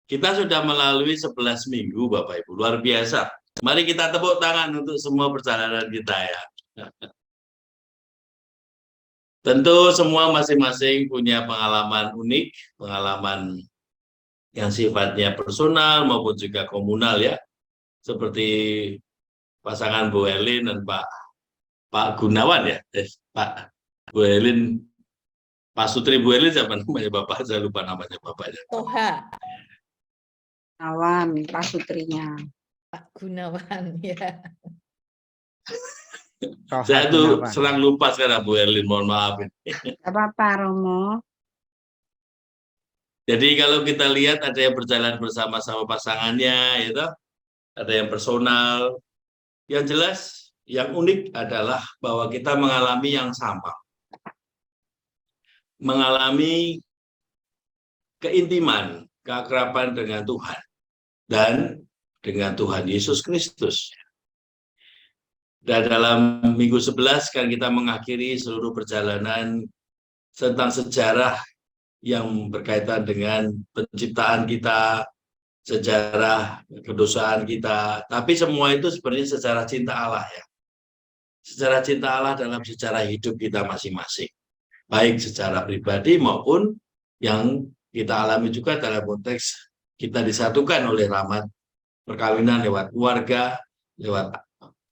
Kita sudah melalui 11 minggu, Bapak Ibu. Luar biasa. Mari kita tepuk tangan untuk semua perjalanan kita ya. Tentu semua masing-masing punya pengalaman unik, pengalaman yang sifatnya personal maupun juga komunal ya. Seperti pasangan Bu Elin dan Pak Gunawan ya. Pak Bu Elin, Pak Sutri Bu Elin siapa namanya Bapak? Saya lupa namanya Bapaknya. Toha. Awan, Pak Sutrinya. Pak Gunawan ya. Saya tuh serang lupa sekarang Bu Elin, mohon maaf. Apa-apa, Romo? Jadi kalau kita lihat ada yang berjalan bersama-sama pasangannya, itu ada yang personal. Yang jelas, yang unik adalah bahwa kita mengalami yang sama, mengalami keintiman, keakraban dengan Tuhan dan dengan Tuhan Yesus Kristus. Dan dalam minggu 11 kan kita mengakhiri seluruh perjalanan tentang sejarah yang berkaitan dengan penciptaan kita, sejarah kedosaan kita. Tapi semua itu sebenarnya sejarah cinta Allah ya. Sejarah cinta Allah dalam sejarah hidup kita masing-masing. Baik secara pribadi maupun yang kita alami juga dalam konteks kita disatukan oleh rahmat perkawinan lewat keluarga, lewat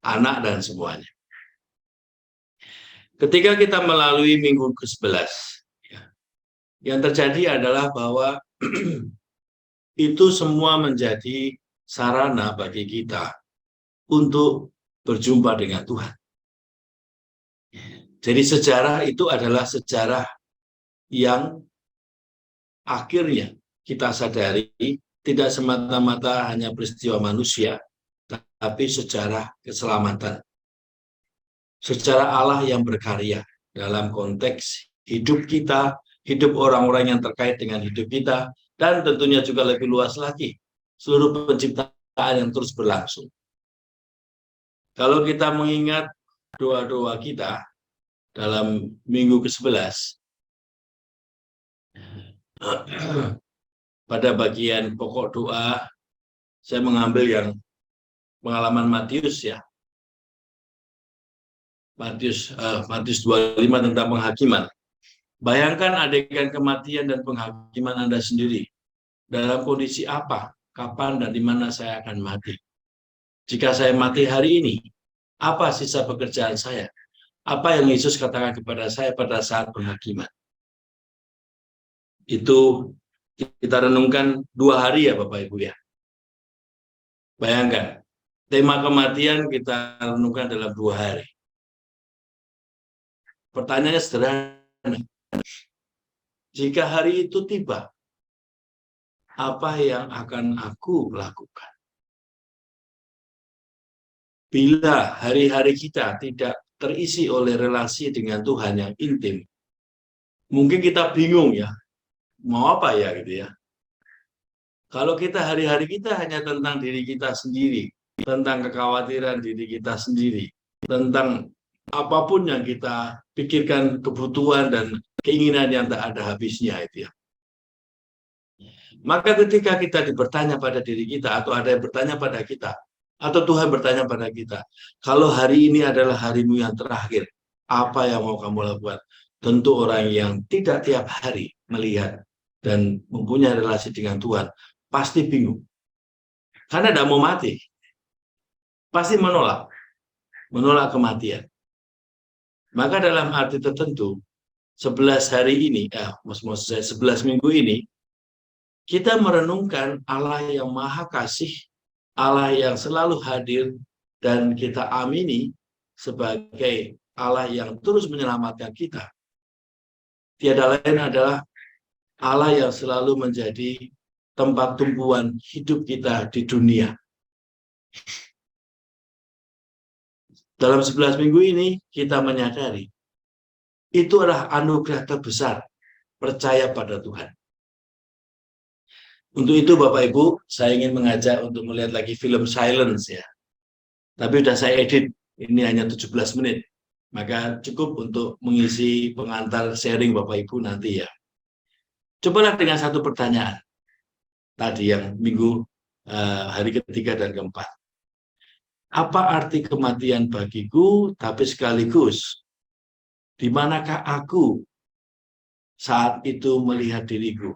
anak dan semuanya. Ketika kita melalui minggu ke-11, yang terjadi adalah bahwa itu semua menjadi sarana bagi kita untuk berjumpa dengan Tuhan. Jadi sejarah itu adalah sejarah yang akhirnya kita sadari tidak semata-mata hanya peristiwa manusia, tapi sejarah keselamatan. Sejarah Allah yang berkarya dalam konteks hidup kita, hidup orang-orang yang terkait dengan hidup kita, dan tentunya juga lebih luas lagi, seluruh penciptaan yang terus berlangsung. Kalau kita mengingat doa-doa kita dalam minggu ke-11, pada bagian pokok doa, saya mengambil yang pengalaman Matius ya. Matius 25 tentang penghakiman. Bayangkan adegan kematian dan penghakiman Anda sendiri. Dalam kondisi apa, kapan, dan di mana saya akan mati. Jika saya mati hari ini, apa sisa pekerjaan saya? Apa yang Yesus katakan kepada saya pada saat penghakiman? Itu kita renungkan 2 hari ya Bapak Ibu ya. Bayangkan, tema kematian kita renungkan dalam 2 hari. Pertanyaannya sederhana. Jika hari itu tiba, apa yang akan aku lakukan? Bila hari-hari kita tidak terisi oleh relasi dengan Tuhan yang intim, mungkin kita bingung ya, mau apa ya gitu ya. Kalau kita hari-hari kita hanya tentang diri kita sendiri, tentang kekhawatiran diri kita sendiri, tentang apapun yang kita pikirkan, kebutuhan dan keinginan yang tak ada habisnya itu ya. Maka ketika kita bertanya pada diri kita, atau ada yang bertanya pada kita, atau Tuhan bertanya pada kita, kalau hari ini adalah harimu yang terakhir, apa yang mau kamu lakukan? Tentu orang yang tidak tiap hari melihat dan mempunyai relasi dengan Tuhan, pasti bingung. Karena tidak mau mati. Pasti menolak kematian. Maka dalam arti tertentu, 11 hari ini, 11 minggu ini, kita merenungkan Allah yang maha kasih, Allah yang selalu hadir, dan kita amini sebagai Allah yang terus menyelamatkan kita. Tiada lain adalah Allah yang selalu menjadi tempat tumpuan hidup kita di dunia. Dalam 11 minggu ini, kita menyadari itu adalah anugerah terbesar, percaya pada Tuhan. Untuk itu Bapak Ibu, saya ingin mengajak untuk melihat lagi film Silence ya. Tapi sudah saya edit, ini hanya 17 menit. Maka cukup untuk mengisi pengantar sharing Bapak Ibu nanti ya. Cobalah dengan satu pertanyaan. tadi yang minggu hari ketiga dan keempat. Apa arti kematian bagiku, tapi sekaligus di manakah aku saat itu melihat diriku?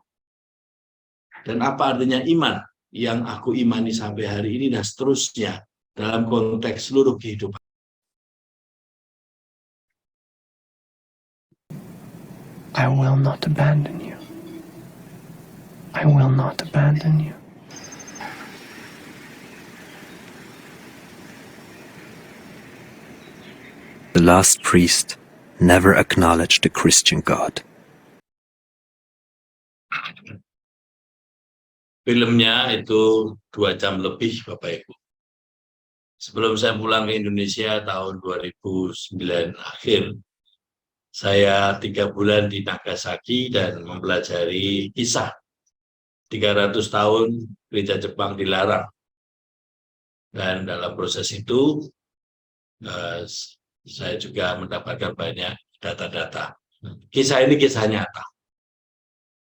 Dan apa artinya iman yang aku imani sampai hari ini dan seterusnya dalam konteks seluruh kehidupan? I will not abandon you. I will not abandon you. The last priest never acknowledged the Christian God. Filmnya itu 2 jam lebih, Bapak Ibu. Sebelum saya pulang ke Indonesia tahun 2009 akhir, saya 3 bulan di Nagasaki dan mempelajari kisah 300 tahun gereja Jepang dilarang. Dan dalam proses itu, saya juga mendapatkan banyak data-data. Kisah ini kisah nyata.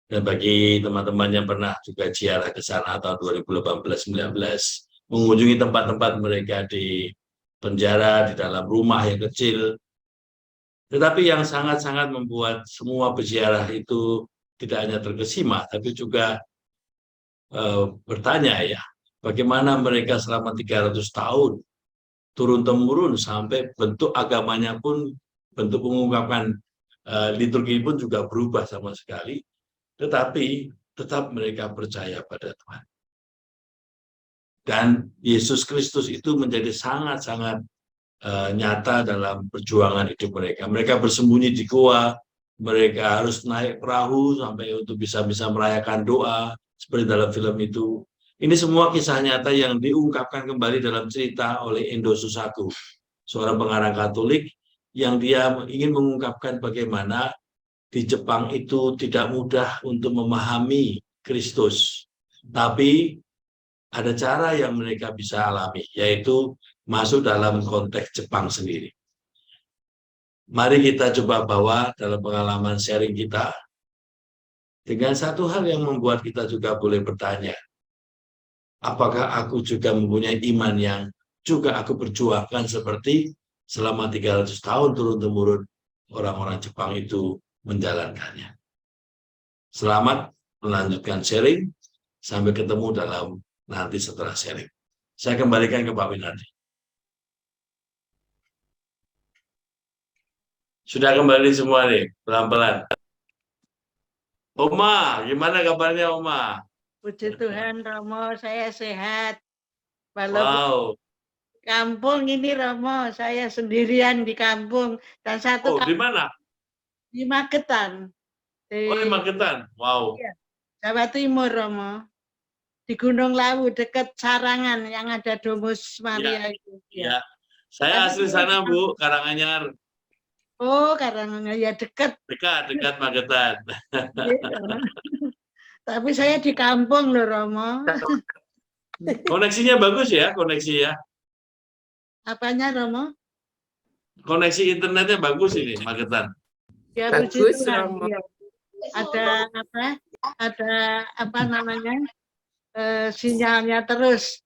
Dan bagi teman-teman yang pernah juga ziarah ke sana tahun 2018-19, mengunjungi tempat-tempat mereka di penjara, di dalam rumah yang kecil. Tetapi yang sangat-sangat membuat semua peziarah itu tidak hanya terkesima, tapi juga bertanya ya, bagaimana mereka selama 300 tahun turun-temurun sampai bentuk agamanya pun, bentuk mengungkapkan liturgi pun juga berubah sama sekali, tetapi tetap mereka percaya pada Tuhan. Dan Yesus Kristus itu menjadi sangat-sangat nyata dalam perjuangan hidup mereka. Mereka bersembunyi di goa, mereka harus naik perahu sampai untuk bisa merayakan doa, seperti dalam film itu. Ini semua kisah nyata yang diungkapkan kembali dalam cerita oleh Endo Susaku, seorang pengarang Katolik yang dia ingin mengungkapkan bagaimana di Jepang itu tidak mudah untuk memahami Kristus. Tapi ada cara yang mereka bisa alami, yaitu masuk dalam konteks Jepang sendiri. Mari kita coba bawa dalam pengalaman sharing kita, dengan satu hal yang membuat kita juga boleh bertanya, apakah aku juga mempunyai iman yang juga aku perjuangkan seperti selama 300 tahun turun-temurun orang-orang Jepang itu menjalankannya. Selamat melanjutkan sharing. Sampai ketemu dalam nanti setelah sharing. Saya kembalikan ke Pak Winardi. Sudah kembali semua nih, pelan-pelan. Oma, gimana kabarnya Oma? Puji Tuhan, Romo, saya sehat. Walaupun Wow. kampung ini, Romo, saya sendirian di kampung. Dan satu Di mana? di Magetan. Di Magetan. Wow. Iya, Jawa Timur, Romo. Di Gunung Lawu, dekat Sarangan, yang ada Domus Maria itu. Ya. Saya asli sana, Bu, Karanganyar. Oh, Karanganyar, ya dekat. Dekat Magetan. Tapi saya di kampung loh, Romo. Koneksinya bagus ya, koneksi ya. Apanya, Romo? Koneksi internetnya bagus ini, Magetan. Ya, Bagus, puji Tuhan. Romo. Ya. Ada apa namanya? Sinyalnya terus.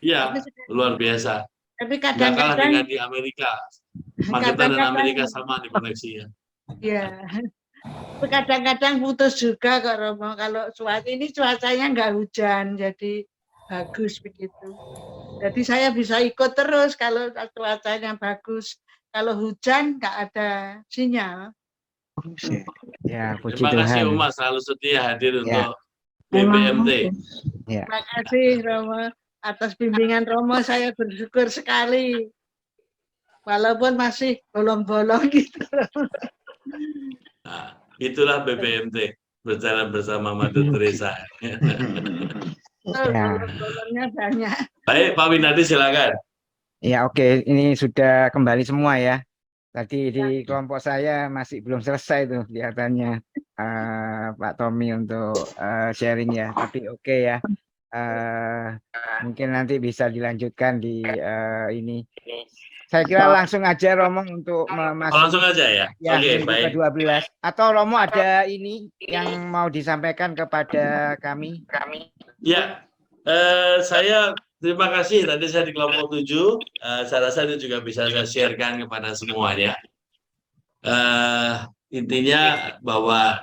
Iya, luar biasa. Tapi Nggak kalah kadang-kadang dengan di Amerika. Magetan dan Amerika sama di koneksinya. ya. Tapi kadang-kadang putus juga kok, Romo. Kalau cuacanya nggak hujan, jadi bagus begitu. Jadi saya bisa ikut terus kalau cuacanya bagus. Kalau hujan nggak ada sinyal. Ya, puji Terima kasih Tuhan. Uma selalu setia hadir Ya. untuk BPMT. Ya. Terima kasih, Romo. Atas bimbingan Romo saya bersyukur sekali. Walaupun masih bolong-bolong gitu. Nah, itulah BPMT, berjalan bersama Mother Teresa. Ya. Bolong-bolongnya banyak. Baik, Pak Winardi silakan. Ya, oke, ini sudah kembali semua ya. Tadi di kelompok saya masih belum selesai tuh kelihatannya Pak Tommy untuk sharing ya. Tapi oke ya. Mungkin nanti bisa dilanjutkan di ini. Saya kira langsung aja Romo untuk masuk. Langsung aja ya. Ya, Oke, minggu baik. ke-12. Atau Romo ada ini yang mau disampaikan kepada kami? Ya, saya terima kasih. Tadi saya di kelompok 7. Saya rasa itu juga bisa saya sharekan kepada semuanya. Intinya bahwa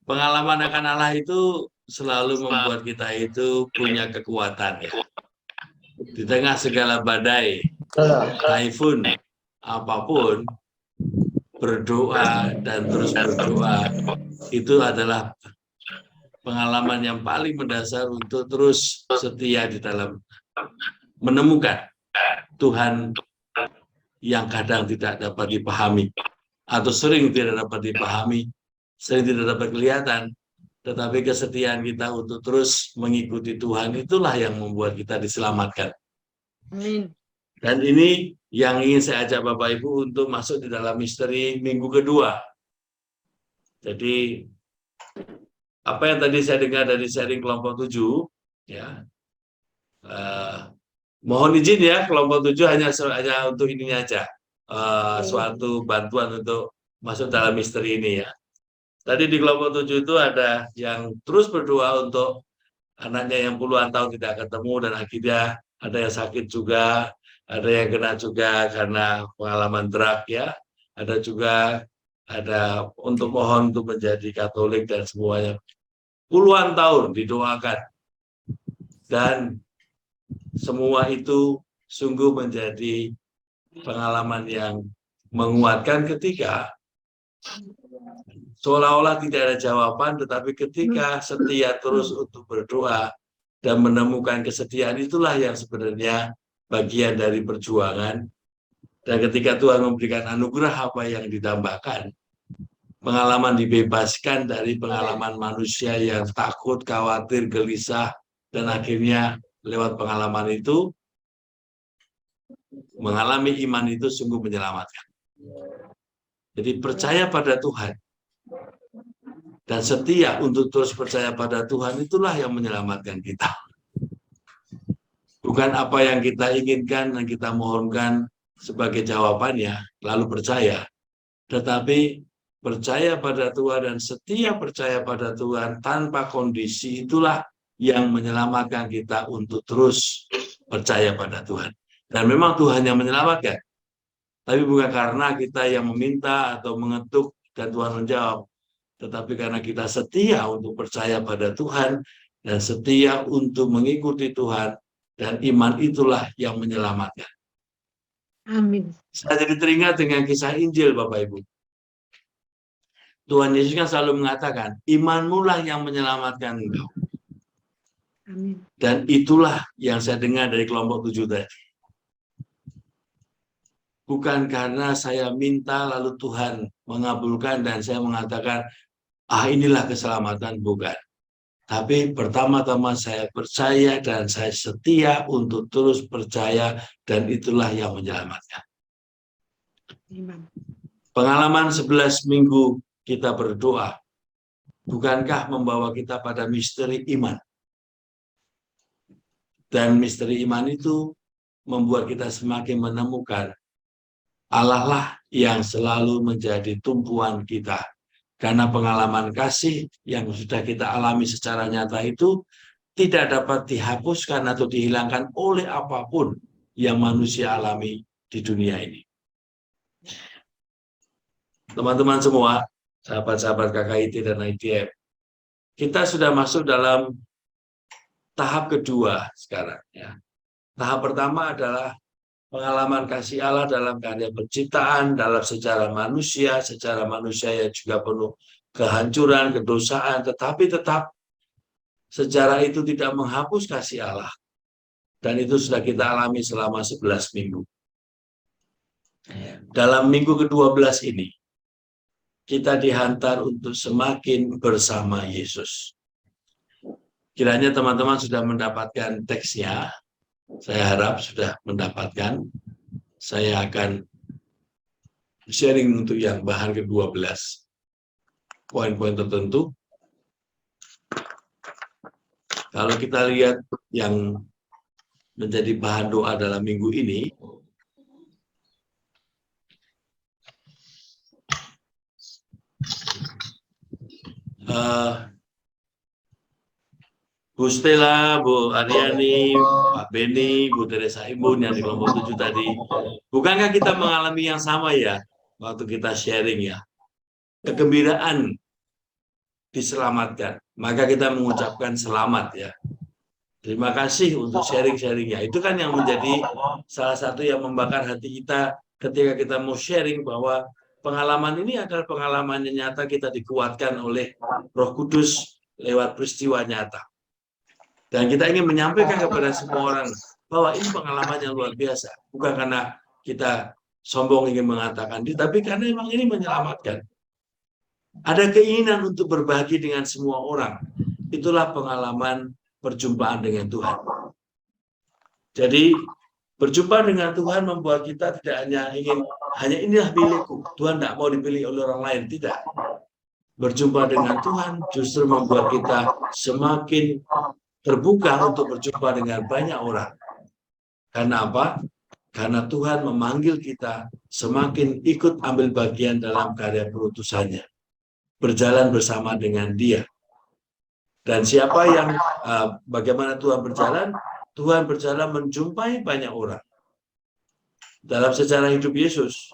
pengalaman akan Allah itu selalu membuat kita itu punya kekuatan ya. Di tengah segala badai, taifun, apapun, berdoa dan terus berdoa itu adalah pengalaman yang paling mendasar untuk terus setia di dalam menemukan Tuhan yang kadang tidak dapat dipahami atau sering tidak dapat dipahami, sering tidak dapat kelihatan, tetapi kesetiaan kita untuk terus mengikuti Tuhan itulah yang membuat kita diselamatkan. Amin. Dan ini yang ingin saya ajak Bapak Ibu untuk masuk di dalam misteri minggu kedua. Jadi apa yang tadi saya dengar dari sharing kelompok 7, ya, mohon izin ya, kelompok 7 hanya untuk ini aja, suatu bantuan untuk masuk dalam misteri ini ya. Tadi di kelompok 7 itu ada yang terus berdoa untuk anaknya yang puluhan tahun tidak ketemu dan akhirnya ada yang sakit juga, ada yang kena juga karena pengalaman drug ya, ada juga untuk mohon untuk menjadi Katolik dan semuanya. Puluhan tahun didoakan dan semua itu sungguh menjadi pengalaman yang menguatkan ketika seolah-olah tidak ada jawaban, tetapi ketika setia terus untuk berdoa dan menemukan kesetiaan itulah yang sebenarnya bagian dari perjuangan. Dan ketika Tuhan memberikan anugerah apa yang ditambahkan, pengalaman dibebaskan dari pengalaman manusia yang takut, khawatir, gelisah, dan akhirnya lewat pengalaman itu, mengalami iman itu sungguh menyelamatkan. Jadi percaya pada Tuhan dan setia untuk terus percaya pada Tuhan itulah yang menyelamatkan kita. Bukan apa yang kita inginkan dan kita mohonkan sebagai jawabannya, lalu percaya. Tetapi percaya pada Tuhan dan setia percaya pada Tuhan tanpa kondisi itulah yang menyelamatkan kita untuk terus percaya pada Tuhan. Dan memang Tuhan yang menyelamatkan. Tapi bukan karena kita yang meminta atau mengetuk dan Tuhan menjawab. Tetapi karena kita setia untuk percaya pada Tuhan dan setia untuk mengikuti Tuhan, dan iman itulah yang menyelamatkan. Amin. Saya jadi teringat dengan kisah Injil, Bapak Ibu. Tuhan Yesus kan selalu mengatakan, imanmu lah yang menyelamatkan engkau. Amin. Dan itulah yang saya dengar dari kelompok 7 tadi. Bukan karena saya minta lalu Tuhan mengabulkan dan saya mengatakan, inilah keselamatan, bukan. Tapi pertama-tama saya percaya dan saya setia untuk terus percaya dan itulah yang menyelamatkan. Amin. Pengalaman 11 minggu kita berdoa, bukankah membawa kita pada misteri iman? Dan misteri iman itu membuat kita semakin menemukan Allah lah yang selalu menjadi tumpuan kita. Karena pengalaman kasih yang sudah kita alami secara nyata itu tidak dapat dihapuskan atau dihilangkan oleh apapun yang manusia alami di dunia ini. Teman-teman semua, sahabat-sahabat KKIT dan ITF, kita sudah masuk dalam tahap kedua sekarang. Ya. Tahap pertama adalah pengalaman kasih Allah dalam karya penciptaan, dalam sejarah manusia yang juga penuh kehancuran, kedosaan, tetapi tetap sejarah itu tidak menghapus kasih Allah. Dan itu sudah kita alami selama 11 minggu. Dalam minggu ke-12 ini, kita dihantar untuk semakin bersama Yesus. Kiranya teman-teman sudah mendapatkan teksnya. Saya harap sudah mendapatkan. Saya akan sharing untuk yang bahan ke-12. Poin-poin tertentu. Kalau kita lihat yang menjadi bahan doa dalam minggu ini, Bu Stella, Bu Aryani, Pak Beni, Bu Teresa Imbun yang di kelompok 7 tadi. Bukankah kita mengalami yang sama ya waktu kita sharing ya? Kegembiraan diselamatkan. Maka kita mengucapkan selamat ya. Terima kasih untuk sharing-sharingnya. Itu kan yang menjadi salah satu yang membakar hati kita ketika kita mau sharing bahwa pengalaman ini adalah pengalaman yang nyata, kita dikuatkan oleh Roh Kudus lewat peristiwa nyata. Dan kita ingin menyampaikan kepada semua orang bahwa ini pengalaman yang luar biasa. Bukan karena kita sombong ingin mengatakan itu, tapi karena memang ini menyelamatkan. Ada keinginan untuk berbagi dengan semua orang. Itulah pengalaman perjumpaan dengan Tuhan. Jadi berjumpa dengan Tuhan membuat kita tidak hanya ingin, hanya inilah milikku. Tuhan tidak mau dipilih oleh orang lain, tidak. Berjumpa dengan Tuhan justru membuat kita semakin terbuka untuk berjumpa dengan banyak orang. Karena apa? Karena Tuhan memanggil kita semakin ikut ambil bagian dalam karya perutusannya. Berjalan bersama dengan Dia. Dan siapa yang, bagaimana Tuhan berjalan? Tuhan berjalan menjumpai banyak orang. Dalam sejarah hidup Yesus,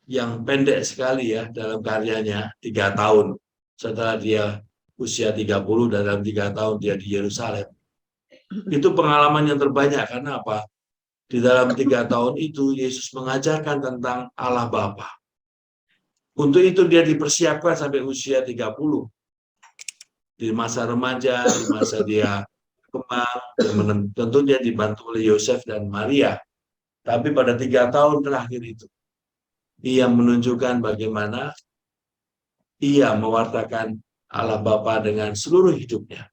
yang pendek sekali ya dalam karyanya, 3 tahun. Setelah dia usia 30 dan dalam 3 tahun dia di Yerusalem. Itu pengalaman yang terbanyak. Karena apa? Di dalam 3 tahun itu, Yesus mengajarkan tentang Allah Bapa. Untuk itu dia dipersiapkan sampai usia 30. Di masa remaja, di masa dia kembang, dan tentu dia dibantu oleh Yosef dan Maria. Tapi pada 3 tahun terakhir itu, ia menunjukkan bagaimana ia mewartakan Allah Bapa dengan seluruh hidupnya.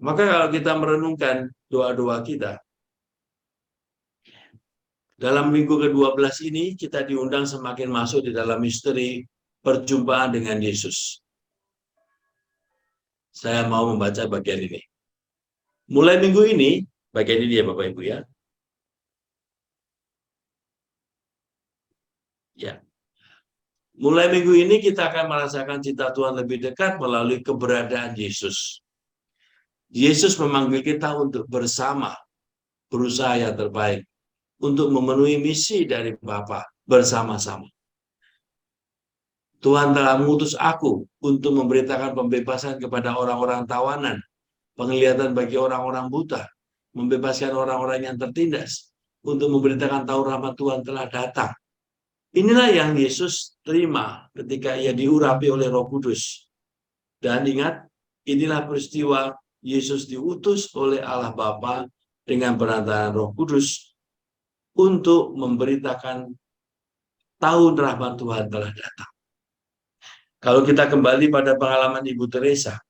Maka kalau kita merenungkan doa-doa kita, dalam minggu ke-12 ini kita diundang semakin masuk di dalam misteri perjumpaan dengan Yesus. Saya mau membaca bagian ini. Mulai minggu ini, bagian ini ya Bapak Ibu ya. Ya. Mulai minggu ini kita akan merasakan cinta Tuhan lebih dekat melalui keberadaan Yesus. Yesus memanggil kita untuk bersama berusaha yang terbaik untuk memenuhi misi dari Bapa bersama-sama. Tuhan telah mengutus aku untuk memberitakan pembebasan kepada orang-orang tawanan, penglihatan bagi orang-orang buta, membebaskan orang-orang yang tertindas, untuk memberitakan tahu rahmat Tuhan telah datang. Inilah yang Yesus terima ketika ia diurapi oleh Roh Kudus. Dan ingat, inilah peristiwa Yesus diutus oleh Allah Bapa dengan perantaraan Roh Kudus untuk memberitakan tahun rahmat Tuhan telah datang. Kalau kita kembali pada pengalaman Ibu Teresa,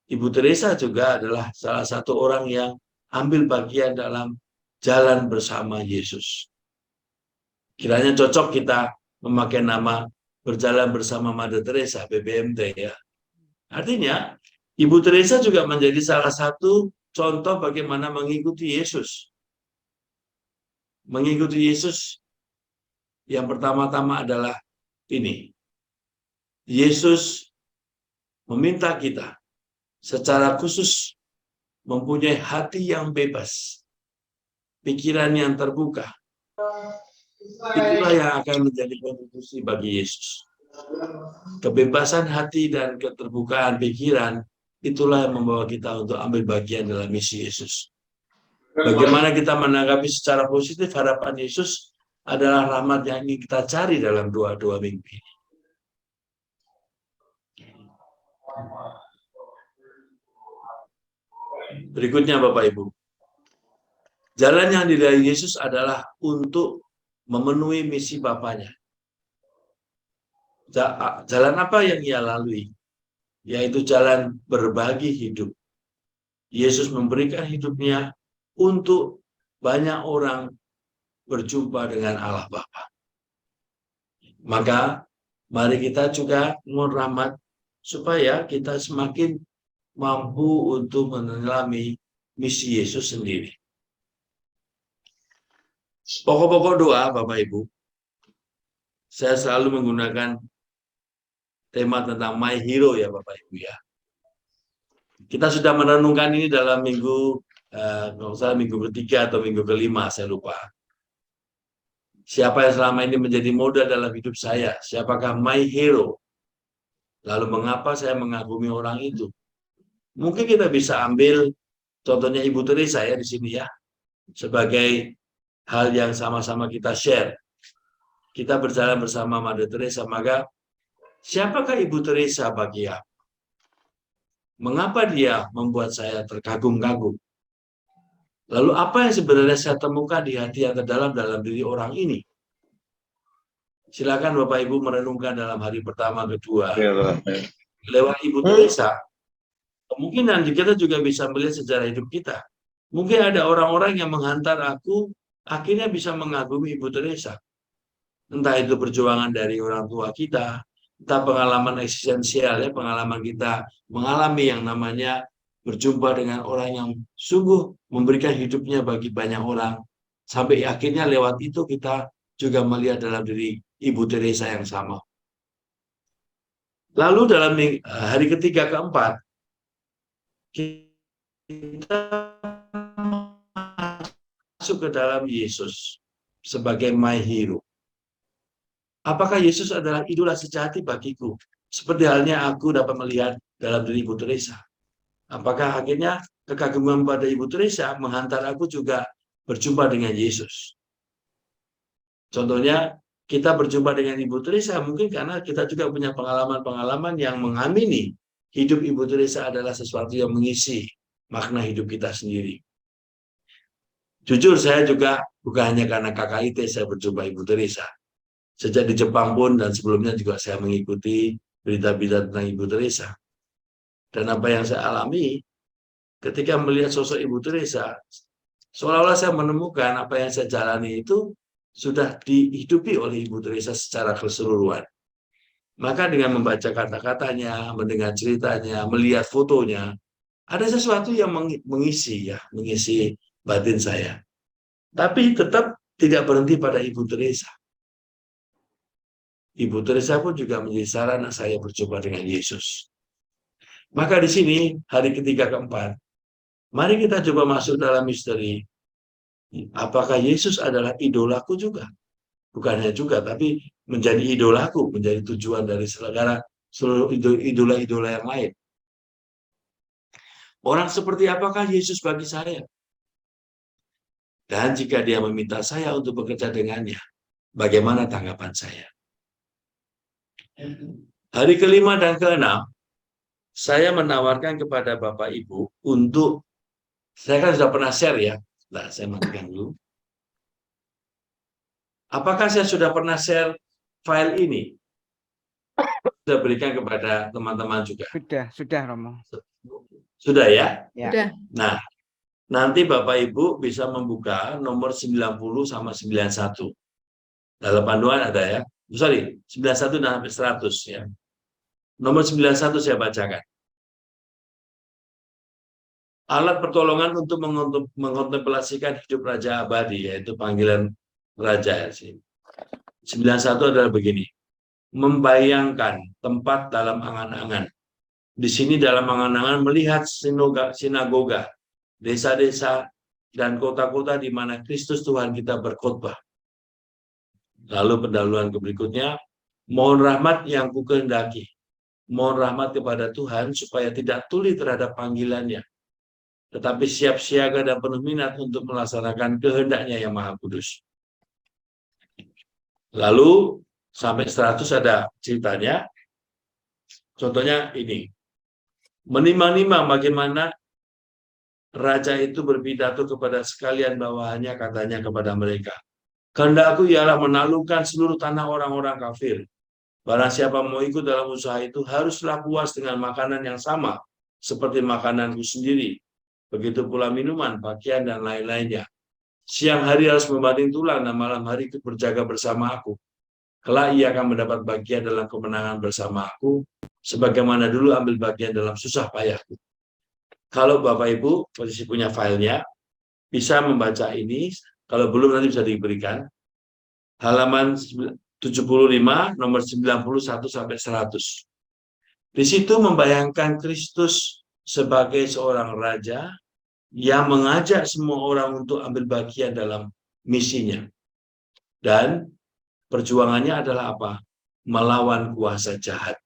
Ibu Teresa juga adalah salah satu orang yang ambil bagian dalam jalan bersama Yesus. Kiranya cocok kita memakai nama berjalan bersama Mother Teresa, BBMT ya. Artinya, Ibu Teresa juga menjadi salah satu contoh bagaimana mengikuti Yesus. Mengikuti Yesus yang pertama-tama adalah ini. Yesus meminta kita secara khusus mempunyai hati yang bebas, pikiran yang terbuka. Itulah yang akan menjadi kontribusi bagi Yesus. Kebebasan hati dan keterbukaan pikiran, itulah yang membawa kita untuk ambil bagian dalam misi Yesus. Bagaimana kita menanggapi secara positif harapan Yesus adalah rahmat yang ingin kita cari dalam doa-doa minggu ini. Berikutnya Bapak Ibu. Jalan yang diraih Yesus adalah untuk memenuhi misi Bapaknya. Jalan apa yang ia lalui? Yaitu jalan berbagi hidup. Yesus memberikan hidupnya untuk banyak orang berjumpa dengan Allah Bapa. Maka mari kita juga mohon rahmat supaya kita semakin mampu untuk menyelami misi Yesus sendiri. Pokok-pokok doa Bapak Ibu, saya selalu menggunakan tema tentang my hero ya Bapak Ibu ya. Kita sudah merenungkan ini dalam minggu, kalau salah minggu ketiga atau minggu kelima, saya lupa. Siapa yang selama ini menjadi model dalam hidup saya? Siapakah my hero? Lalu mengapa saya mengagumi orang itu? Mungkin kita bisa ambil contohnya Ibu Teresa ya di sini ya, sebagai hal yang sama-sama kita share. Kita berjalan bersama Mother Teresa, maka siapakah Ibu Teresa bagi aku? Mengapa dia membuat saya terkagum-kagum? Lalu apa yang sebenarnya saya temukan di hati yang terdalam dalam diri orang ini? Silakan Bapak Ibu merenungkan dalam hari pertama, kedua. Lewat Ibu Teresa, kemungkinan kita juga bisa melihat sejarah hidup kita. Mungkin ada orang-orang yang menghantar aku, akhirnya bisa mengagumi Ibu Teresa. Entah itu perjuangan dari orang tua kita, entah pengalaman eksistensial ya, pengalaman kita mengalami yang namanya berjumpa dengan orang yang sungguh memberikan hidupnya bagi banyak orang. Sampai akhirnya lewat itu kita juga melihat dalam diri Ibu Teresa yang sama. Lalu dalam hari ketiga keempat, kita masuk ke dalam Yesus sebagai my hero. Apakah Yesus adalah idola sejati bagiku? Seperti halnya aku dapat melihat dalam diri Ibu Teresa. Apakah akhirnya kekaguman pada Ibu Teresa menghantar aku juga berjumpa dengan Yesus? Contohnya, kita berjumpa dengan Ibu Teresa mungkin karena kita juga punya pengalaman-pengalaman yang mengamini hidup Ibu Teresa adalah sesuatu yang mengisi makna hidup kita sendiri. Jujur, saya juga bukan hanya karena KKIT saya berjumpa Ibu Teresa. Sejak di Jepang pun dan sebelumnya juga saya mengikuti berita-berita tentang Ibu Teresa. Dan apa yang saya alami ketika melihat sosok Ibu Teresa, seolah-olah saya menemukan apa yang saya jalani itu sudah dihidupi oleh Ibu Teresa secara keseluruhan. Maka dengan membaca kata-katanya, mendengar ceritanya, melihat fotonya, ada sesuatu yang mengisi batin saya. Tapi tetap tidak berhenti pada Ibu Teresa. Ibu Teresa pun juga menjadi sarana saya berjumpa dengan Yesus. Maka di sini, hari ketiga keempat, mari kita coba masuk dalam misteri. Apakah Yesus adalah idolaku juga? Bukan hanya juga, tapi menjadi idolaku, menjadi tujuan dari seluruh idola-idola yang lain. Orang seperti apakah Yesus bagi saya? Dan jika dia meminta saya untuk bekerja dengannya, bagaimana tanggapan saya? Hari kelima dan keenam, saya menawarkan kepada Bapak Ibu untuk, saya kan sudah pernah share ya, nah saya matikan dulu. Apakah saya sudah pernah share file ini? Sudah berikan kepada teman-teman juga? Sudah Romo. Sudah ya? Ya. Sudah. Nah, nanti Bapak Ibu bisa membuka nomor 90 sama 91. Dalam panduan ada ya. Sorry, 91 dan sampai 100 ya. Nomor 91 saya bacakan. Alat pertolongan untuk mengontemplasikan hidup Raja Abadi, yaitu panggilan Raja. 91 adalah begini. Membayangkan tempat dalam angan-angan. Di sini dalam angan-angan melihat sinagoga, desa-desa, dan kota-kota di mana Kristus Tuhan kita berkhotbah. Lalu pendahuluan berikutnya, mohon rahmat yang kukehendaki. Mohon rahmat kepada Tuhan supaya tidak tuli terhadap panggilannya, tetapi siap siaga dan penuh minat untuk melaksanakan kehendaknya yang maha kudus. Lalu sampai 100 ada ceritanya. Contohnya ini. Menimang-nimang bagaimana raja itu berpidato kepada sekalian bawahannya, katanya kepada mereka, kehendakku ialah menaklukkan seluruh tanah orang-orang kafir. Barang siapa mau ikut dalam usaha itu haruslah puas dengan makanan yang sama seperti makananku sendiri. Begitu pula minuman, pakaian, dan lain-lainnya. Siang hari harus membanting tulang dan malam hari ikut berjaga bersama aku. Kelak ia akan mendapat bagian dalam kemenangan bersama aku, sebagaimana dulu ambil bagian dalam susah payahku. Kalau Bapak Ibu posisi punya filenya, bisa membaca ini. Kalau belum nanti bisa diberikan. Halaman 75, nomor 91 sampai 100. Di situ membayangkan Kristus sebagai seorang raja yang mengajak semua orang untuk ambil bagian dalam misinya. Dan perjuangannya adalah apa? Melawan kuasa jahat.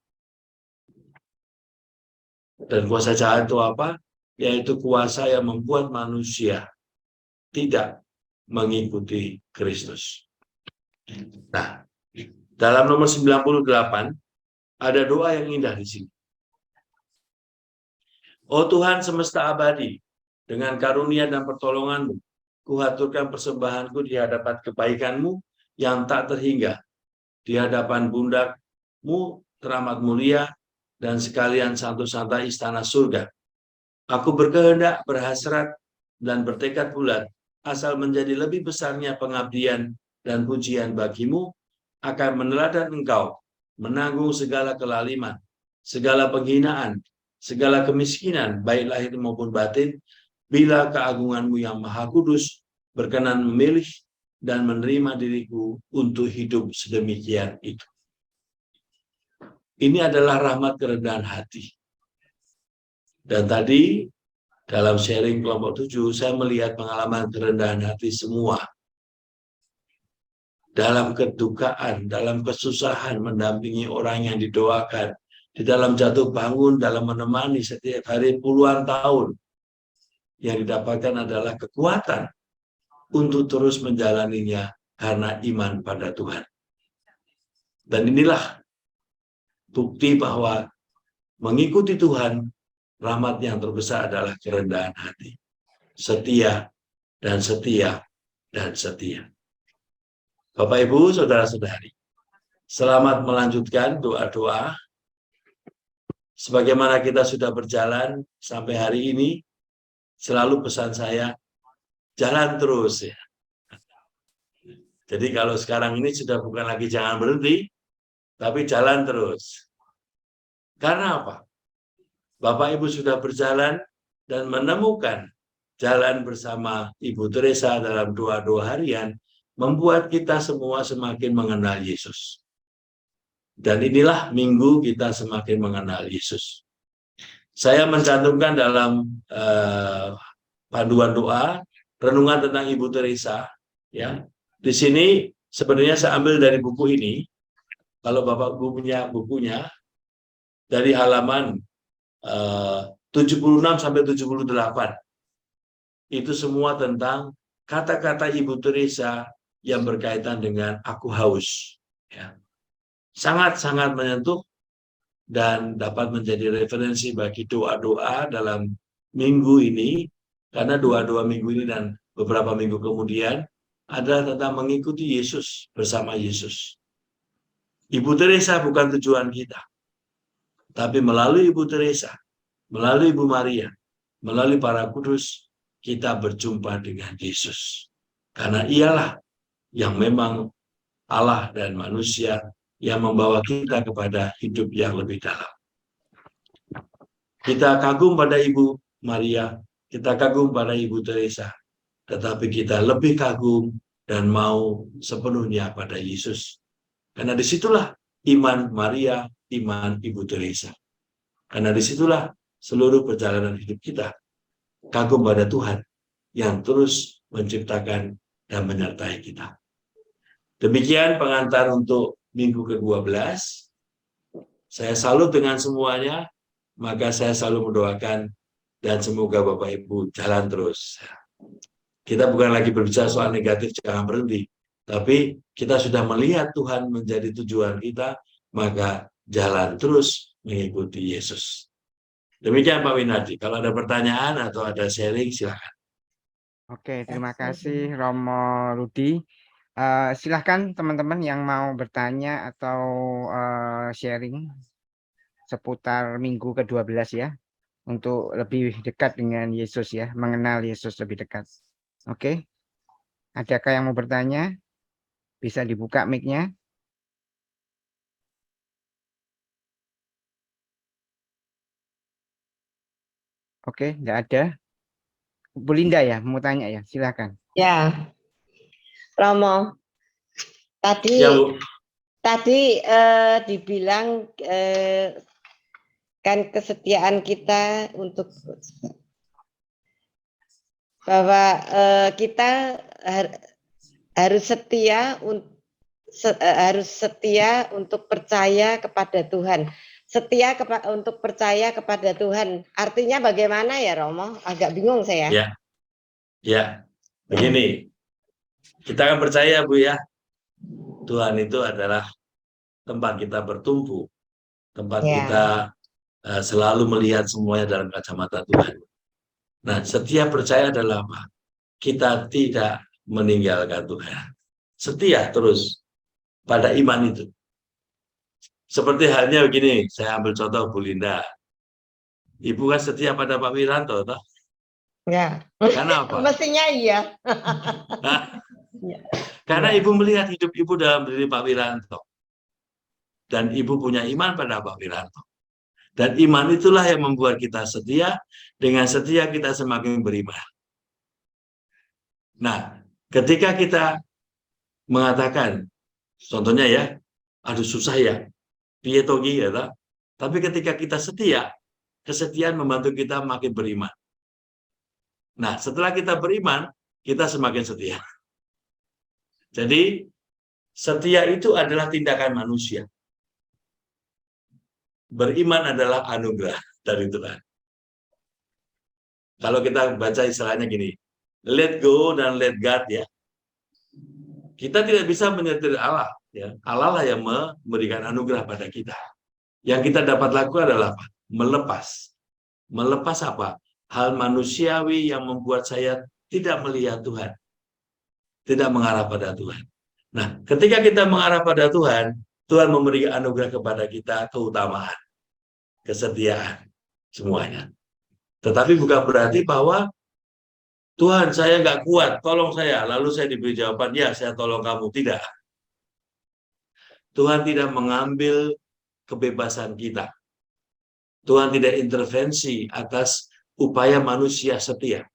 Dan kuasa jahat itu apa? Yaitu kuasa yang membuat manusia tidak mengikuti Kristus. Nah, dalam nomor 98 ada doa yang indah di sini. Oh Tuhan semesta abadi, dengan karunia dan pertolongan-Mu, kuhaturkan persembahanku di hadapan kebaikan-Mu yang tak terhingga, di hadapan Bundak-Mu teramat mulia, dan sekalian santu-santa istana surga. Aku berkehendak, berhasrat, dan bertekad bulat, asal menjadi lebih besarnya pengabdian dan pujian bagimu, akan meneladan Engkau, menanggung segala kelaliman, segala penghinaan, segala kemiskinan, baik lahir maupun batin, bila keagungan-Mu yang maha kudus berkenan memilih dan menerima diriku untuk hidup sedemikian itu. Ini adalah rahmat kerendahan hati. Dan tadi dalam sharing kelompok 7, saya melihat pengalaman kerendahan hati semua. Dalam kedukaan, dalam kesusahan, mendampingi orang yang didoakan, di dalam jatuh bangun, dalam menemani setiap hari puluhan tahun. Yang didapatkan adalah kekuatan untuk terus menjalaninya karena iman pada Tuhan. Dan inilah bukti bahwa mengikuti Tuhan, rahmat yang terbesar adalah kerendahan hati. Setia, dan setia, dan setia. Bapak, Ibu, Saudara-saudari, selamat melanjutkan doa-doa. Sebagaimana kita sudah berjalan sampai hari ini, selalu pesan saya, jalan terus ya. Jadi kalau sekarang ini sudah bukan lagi jangan berhenti, tapi jalan terus. Karena apa? Bapak Ibu sudah berjalan dan menemukan jalan bersama Ibu Teresa dalam doa-doa harian, membuat kita semua semakin mengenal Yesus. Dan inilah minggu kita semakin mengenal Yesus. Saya mencantumkan dalam panduan doa, renungan tentang Ibu Teresa. Ya, di sini sebenarnya saya ambil dari buku ini. Kalau Bapak Ibu punya bukunya, dari halaman 76 sampai 78. Itu semua tentang kata-kata Ibu Teresa yang berkaitan dengan aku haus. Ya. Sangat-sangat menyentuh dan dapat menjadi referensi bagi doa-doa dalam minggu ini, karena doa-doa minggu ini dan beberapa minggu kemudian adalah tentang mengikuti Yesus, bersama Yesus. Ibu Teresa bukan tujuan kita, tapi melalui Ibu Teresa, melalui Ibu Maria, melalui para kudus, kita berjumpa dengan Yesus. Karena ialah yang memang Allah dan manusia yang membawa kita kepada hidup yang lebih dalam. Kita kagum pada Ibu Maria, kita kagum pada Ibu Teresa, tetapi kita lebih kagum dan mau sepenuhnya pada Yesus. Karena disitulah iman Maria, iman Ibu Teresa. Karena disitulah seluruh perjalanan hidup kita kagum pada Tuhan yang terus menciptakan dan menyertai kita. Demikian pengantar untuk minggu ke-12. Saya salut dengan semuanya, maka saya selalu mendoakan dan semoga Bapak Ibu jalan terus. Kita bukan lagi berbicara soal negatif, jangan berhenti. Tapi kita sudah melihat Tuhan menjadi tujuan kita, maka jalan terus mengikuti Yesus. Demikian Pak Winardi. Kalau ada pertanyaan atau ada sharing, silakan. Oke, terima kasih Romo Rudi. Silahkan teman-teman yang mau bertanya atau sharing seputar minggu ke-12 ya, untuk lebih dekat dengan Yesus ya, mengenal Yesus lebih dekat. Oke, adakah yang mau bertanya? Bisa dibuka mic-nya. Oke, enggak ada. Bu Linda ya, mau tanya ya, silakan. Ya, Romo, tadi Ya, Bu. tadi dibilang kan kesetiaan kita untuk bahwa kita harus setia untuk percaya kepada Tuhan. Setia untuk percaya kepada Tuhan. Artinya bagaimana ya Romo? Agak bingung saya. Ya, begini. Kita akan percaya Bu ya. Tuhan itu adalah tempat kita bertumpu. Tempat kita selalu melihat semuanya dalam kacamata Tuhan. Nah, setia percaya adalah apa? Kita tidak meninggalkan Tuhan. Setia terus pada iman itu. Seperti halnya begini, saya ambil contoh Bu Linda. Ibu kan setia pada Pak Wiranto, toh? Ya. Karena apa? Mestinya iya. Karena ibu melihat hidup ibu dalam diri Pak Wiranto. Dan ibu punya iman pada Pak Wiranto. Dan iman itulah yang membuat kita setia. Dengan setia kita semakin beriman. Nah, ketika kita mengatakan, contohnya ya, aduh susah ya, piye togi ya, tapi ketika kita setia, kesetiaan membantu kita makin beriman. Nah, setelah kita beriman, kita semakin setia. Jadi, setia itu adalah tindakan manusia. Beriman adalah anugerah dari Tuhan. Kalau kita baca istilahnya gini, let go dan let God ya. Kita tidak bisa menyetir Allah. Ya. Allah lah yang memberikan anugerah pada kita. Yang kita dapat lakukan adalah apa? Melepas. Melepas apa? Hal manusiawi yang membuat saya tidak melihat Tuhan. Tidak mengarah pada Tuhan. Nah, ketika kita mengarah pada Tuhan, Tuhan memberi anugerah kepada kita keutamaan, kesetiaan, semuanya. Tetapi bukan berarti bahwa Tuhan saya nggak kuat, tolong saya. Lalu saya diberi jawaban, ya saya tolong kamu. Tidak. Tuhan tidak mengambil kebebasan kita. Tuhan tidak intervensi atas upaya manusia setia.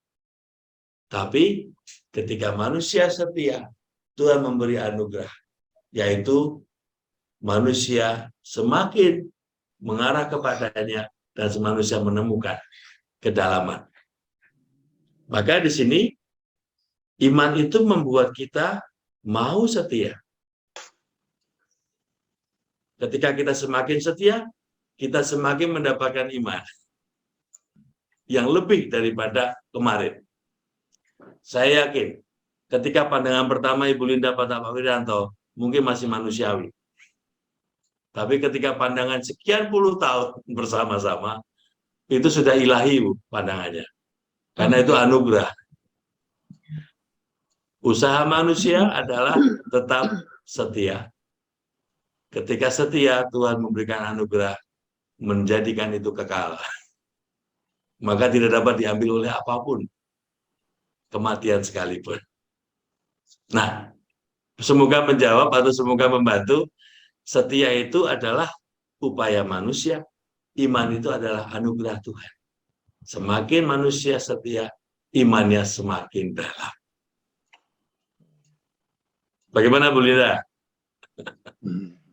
Tapi ketika manusia setia, Tuhan memberi anugerah. Yaitu manusia semakin mengarah kepadanya dan manusia menemukan kedalaman. Maka di sini iman itu membuat kita mau setia. Ketika kita semakin setia, kita semakin mendapatkan iman yang lebih daripada kemarin. Saya yakin ketika pandangan pertama Ibu Linda pada Pak Wiranto mungkin masih manusiawi. Tapi ketika pandangan sekian puluh tahun bersama-sama, itu sudah ilahi Bu, pandangannya. Karena itu anugerah. Usaha manusia adalah tetap setia. Ketika setia, Tuhan memberikan anugerah, menjadikan itu kekal. Maka tidak dapat diambil oleh apapun. Kematian sekalipun. Nah, semoga menjawab atau semoga membantu. Setia itu adalah upaya manusia. Iman itu adalah anugerah Tuhan. Semakin manusia setia, imannya semakin dalam. Bagaimana Bu Lida?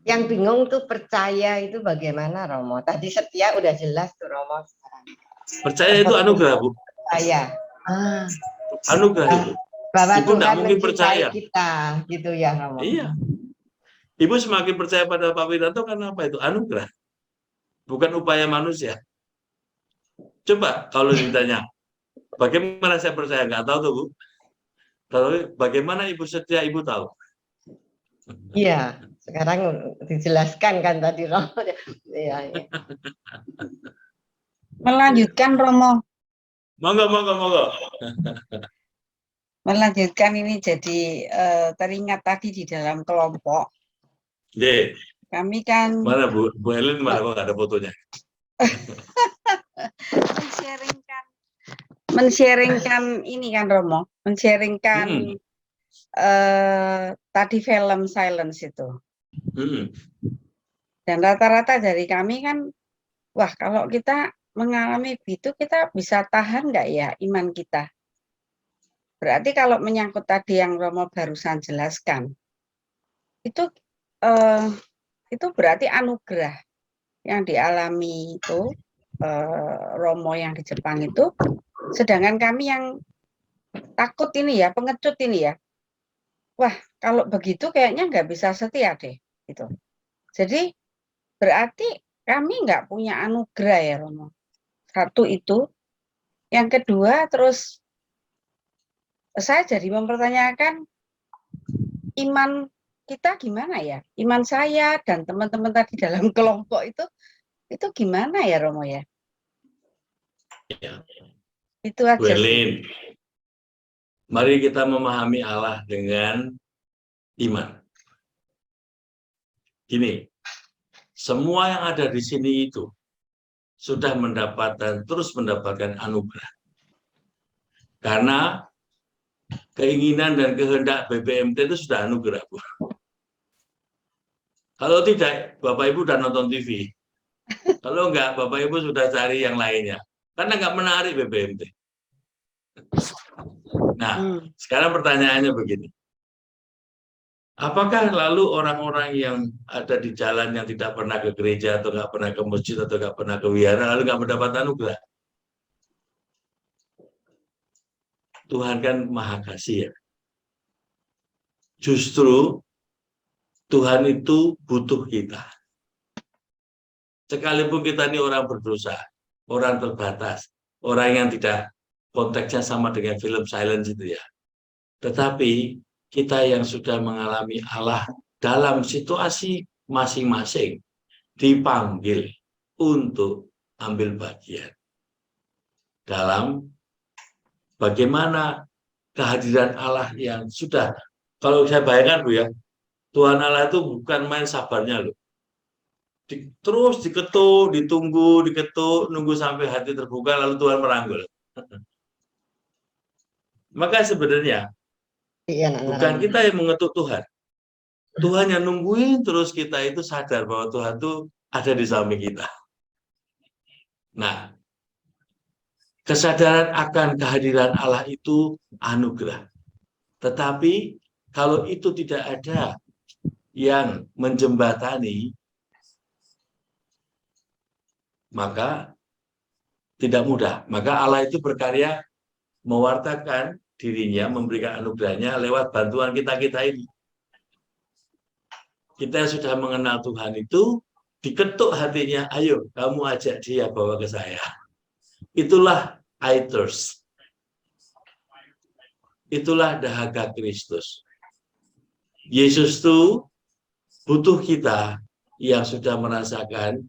Yang bingung tuh percaya itu bagaimana Romo? Tadi setia udah jelas tuh Romo sekarang. Percaya itu anugerah Bu. Percaya. Anugerah itu. Bahwa Ibu nggak Tuhan mungkin mencintai percaya. kita, gitu ya Romo. Iya. Ibu semakin percaya pada Pak Wiranto karena apa itu? Anugerah. Bukan upaya manusia. Coba kalau ditanya, bagaimana saya percaya? Nggak tahu tuh Bu. Tapi bagaimana Ibu setia Ibu tahu? Iya, sekarang dijelaskan kan tadi Romo. Iya, iya. Melanjutkan Romo, Monggo. melanjutkan ini jadi teringat tadi di dalam kelompok. Ye. Kami kan Mana Bu Helen mana kok nggak ada fotonya? men-sharingkan ini kan Romo, men-sharingkan tadi film Silence itu. Dan rata-rata dari kami kan, wah kalau kita mengalami itu kita bisa tahan nggak ya iman kita? Berarti kalau menyangkut tadi yang Romo barusan jelaskan, itu berarti anugerah yang dialami itu Romo yang di Jepang itu, sedangkan kami yang takut ini ya, pengecut ini ya, wah kalau begitu kayaknya nggak bisa setia deh, gitu. Jadi berarti kami nggak punya anugerah ya Romo. Satu itu, yang kedua terus saya jadi mempertanyakan iman kita gimana ya, iman saya dan teman-teman tadi dalam kelompok itu gimana ya Romo ya? Ya. Itu aja Bu sih. Elin, mari kita memahami Allah dengan iman. Gini, semua yang ada di sini itu sudah mendapatkan, terus mendapatkan anugerah. Karena keinginan dan kehendak BPMT itu sudah anugerah, Bu. Kalau tidak, Bapak Ibu sudah nonton TV. Kalau enggak, Bapak Ibu sudah cari yang lainnya. Karena enggak menarik BPMT. Nah, sekarang pertanyaannya begini. Apakah lalu orang-orang yang ada di jalan yang tidak pernah ke gereja atau nggak pernah ke masjid atau nggak pernah ke wihara lalu nggak mendapat anugerah? Tuhan kan maha kasih ya. Justru Tuhan itu butuh kita. Sekalipun kita ini orang berdosa, orang terbatas, orang yang tidak konteksnya sama dengan film silence itu ya. Tetapi kita yang sudah mengalami Allah dalam situasi masing-masing dipanggil untuk ambil bagian dalam bagaimana kehadiran Allah yang sudah, kalau saya bayangkan Bu ya, Tuhan Allah itu bukan main sabarnya loh. Terus diketuk, ditunggu, diketuk, nunggu sampai hati terbuka lalu Tuhan merangkul. Maka sebenarnya bukan kita yang mengetuk Tuhan. Tuhan yang nungguin terus kita itu sadar bahwa Tuhan itu ada di samping kita. Nah, kesadaran akan kehadiran Allah itu anugerah. Tetapi kalau itu tidak ada yang menjembatani, maka tidak mudah. Maka Allah itu berkarya mewartakan dirinya, memberikan anugerahnya lewat bantuan kita-kita ini. Kita sudah mengenal Tuhan itu, diketuk hatinya, ayo kamu ajak dia bawa ke saya. Itulah I thirst. Itulah dahaga Kristus. Yesus itu butuh kita yang sudah merasakan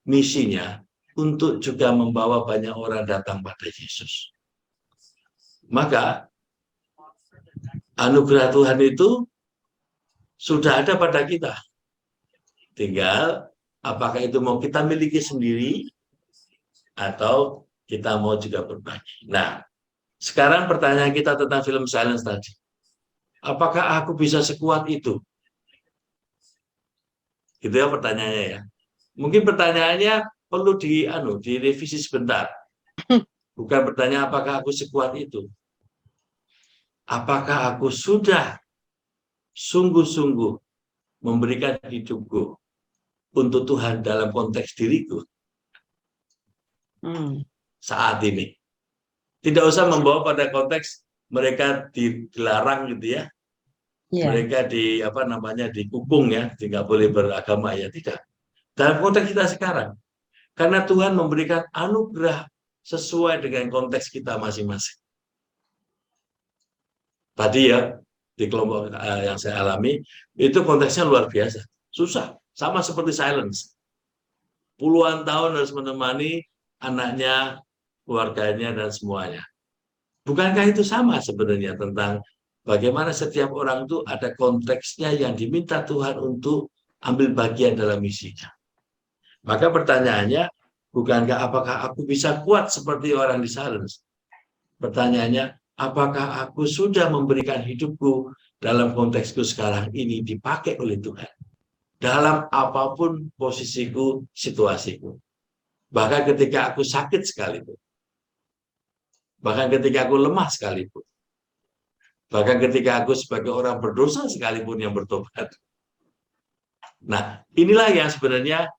misinya untuk juga membawa banyak orang datang pada Yesus. Maka anugerah Tuhan itu sudah ada pada kita. Tinggal apakah itu mau kita miliki sendiri atau kita mau juga berbagi. Nah, sekarang pertanyaan kita tentang film silence tadi. Apakah aku bisa sekuat itu? Gitu ya pertanyaannya ya. Mungkin pertanyaannya perlu direvisi sebentar. Bukan pertanyaan apakah aku sekuat itu. Apakah aku sudah sungguh-sungguh memberikan hidupku untuk Tuhan dalam konteks diriku saat ini. Tidak usah membawa pada konteks mereka dilarang gitu ya. Mereka dikukung ya, tidak boleh beragama ya, tidak. Dalam konteks kita sekarang, karena Tuhan memberikan anugerah sesuai dengan konteks kita masing-masing. Tadi ya, di kelompok yang saya alami, itu konteksnya luar biasa. Susah, sama seperti silence. Puluhan tahun harus menemani anaknya, keluarganya, dan semuanya. Bukankah itu sama sebenarnya tentang bagaimana setiap orang itu ada konteksnya yang diminta Tuhan untuk ambil bagian dalam misinya. Maka pertanyaannya, bukankah apakah aku bisa kuat seperti orang di silence? Pertanyaannya, apakah aku sudah memberikan hidupku dalam konteksku sekarang ini dipakai oleh Tuhan? Dalam apapun posisiku, situasiku. Bahkan ketika aku sakit sekalipun. Bahkan ketika aku lemah sekalipun. Bahkan ketika aku sebagai orang berdosa sekalipun yang bertobat. Nah, inilah yang sebenarnya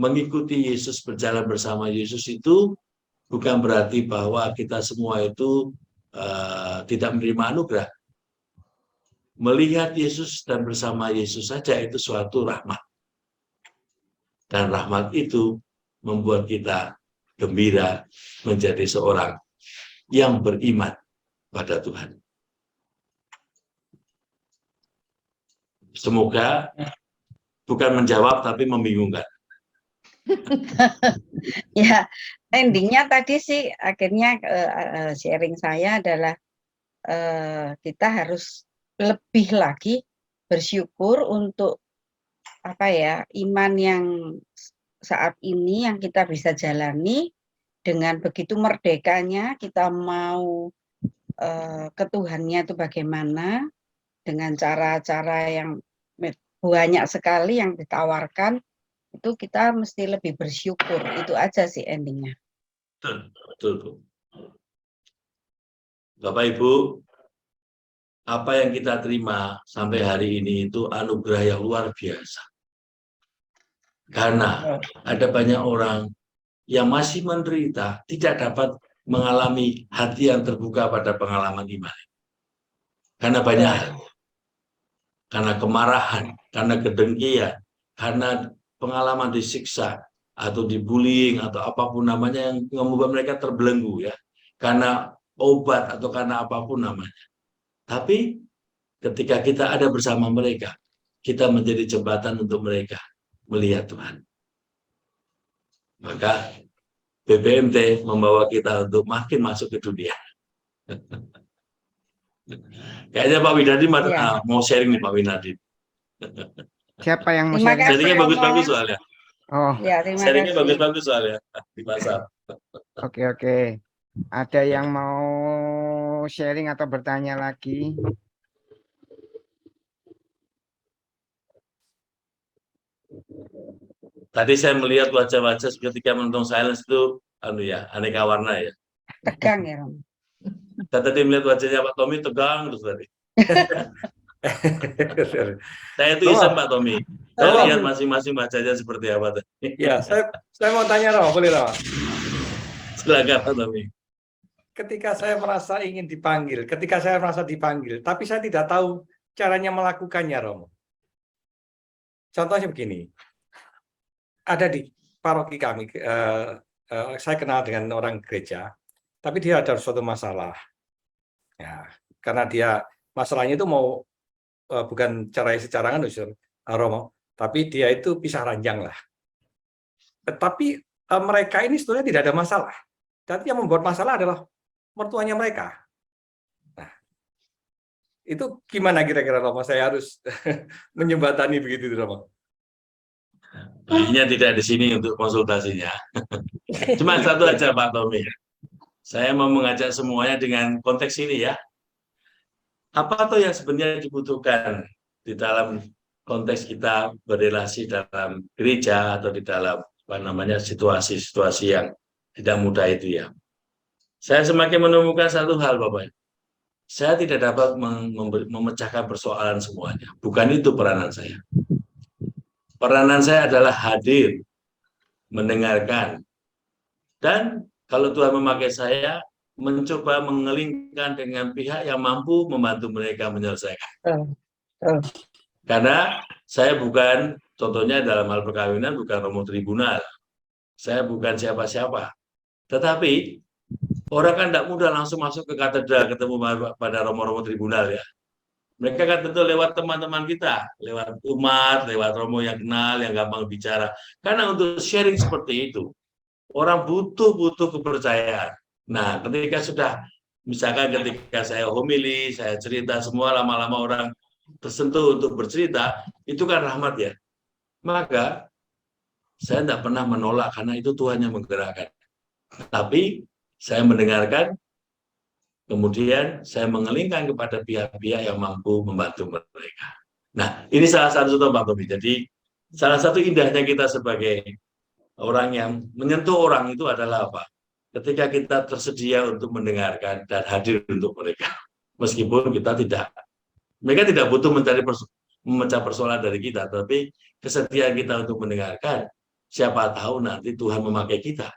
mengikuti Yesus, berjalan bersama Yesus itu bukan berarti bahwa kita semua itu tidak menerima anugerah. Melihat Yesus dan bersama Yesus saja itu suatu rahmat. Dan rahmat itu membuat kita gembira menjadi seorang yang beriman pada Tuhan. Semoga bukan menjawab tapi membingungkan. Ya, endingnya tadi sih akhirnya sharing saya adalah kita harus lebih lagi bersyukur untuk iman yang saat ini yang kita bisa jalani dengan begitu merdekanya kita mau ke Tuhannya itu bagaimana dengan cara-cara yang banyak sekali yang ditawarkan. Itu kita mesti lebih bersyukur. Itu aja sih endingnya. Betul. Bapak Ibu, apa yang kita terima sampai hari ini itu anugerah yang luar biasa. Karena ada banyak orang yang masih menderita, tidak dapat mengalami hati yang terbuka pada pengalaman iman. Karena banyak hal. Karena kemarahan, karena kedengkian, karena pengalaman disiksa atau dibullying atau apapun namanya yang membuat mereka terbelenggu ya, karena obat atau karena apapun namanya. Tapi ketika kita ada bersama mereka, kita menjadi jembatan untuk mereka melihat Tuhan. Maka BPMT membawa kita untuk makin masuk ke dunia. Kayaknya Pak Winadi mau sharing nih Pak Winadi. Siapa yang mau Terima sharing? kasih, Sharingnya Romo. bagus-bagus soalnya. Oh, Ya, terima Sharingnya kasih. bagus-bagus soalnya di pasar. oke. Ada yang mau sharing atau bertanya lagi? Tadi saya melihat wajah-wajah ketika menonton silence itu aneka warna ya. Tegang ya, Romo. Saya tadi melihat wajahnya Pak Tommy tegang terus tadi. Saya itu iseng Pak Tommy. Saya Romo. lihat masing-masing wajahnya seperti apa tadi. Ya, saya mau tanya Romo, boleh Romo? Silakan Pak Tommy. Ketika saya merasa ingin dipanggil, ketika saya merasa dipanggil, tapi saya tidak tahu caranya melakukannya, Romo. Contohnya begini, ada di paroki kami, saya kenal dengan orang gereja, tapi dia ada suatu masalah. Ya, karena dia masalahnya itu mau bukan secara Romo, tapi dia itu pisah ranjang lah. Tetapi mereka ini sebetulnya tidak ada masalah. Tapi yang membuat masalah adalah mertuanya mereka. Nah, itu gimana kira-kira Romo? Saya harus menjembatani begitu, Romo. Bayinya tidak di sini untuk konsultasinya. Cuma satu aja Pak Tommy. Saya mau mengajak semuanya dengan konteks ini ya. Apa tuh yang sebenarnya dibutuhkan di dalam konteks kita berrelasi dalam gereja atau di dalam situasi-situasi yang tidak mudah itu ya. Saya semakin menemukan satu hal Bapak. Saya tidak dapat memecahkan persoalan semuanya. Bukan itu peranan saya. Peranan saya adalah hadir, mendengarkan. Dan kalau Tuhan memakai saya, mencoba mengelingkan dengan pihak yang mampu membantu mereka menyelesaikan. Karena saya bukan, contohnya dalam hal perkawinan, bukan romo tribunal. Saya bukan siapa-siapa. Tetapi, orang kan tidak mudah langsung masuk ke katedral ketemu pada romo-romo tribunal ya. Mereka kan tentu lewat teman-teman kita, lewat umat, lewat romo yang kenal, yang gampang bicara. Karena untuk sharing seperti itu, orang butuh kepercayaan. Nah, ketika sudah, misalkan ketika saya homili, saya cerita, semua lama-lama orang tersentuh untuk bercerita, itu kan rahmat ya. Maka, saya tidak pernah menolak karena itu Tuhan yang menggerakkan. Tapi, saya mendengarkan, kemudian saya mengelingkan kepada pihak-pihak yang mampu membantu mereka. Nah, ini salah satu contoh Pak Tommy. Jadi, salah satu indahnya kita sebagai orang yang menyentuh orang itu adalah apa? Ketika kita tersedia untuk mendengarkan dan hadir untuk mereka. Meskipun mereka tidak butuh memecah persoalan dari kita, tapi kesediaan kita untuk mendengarkan Siapa tahu nanti Tuhan memakai kita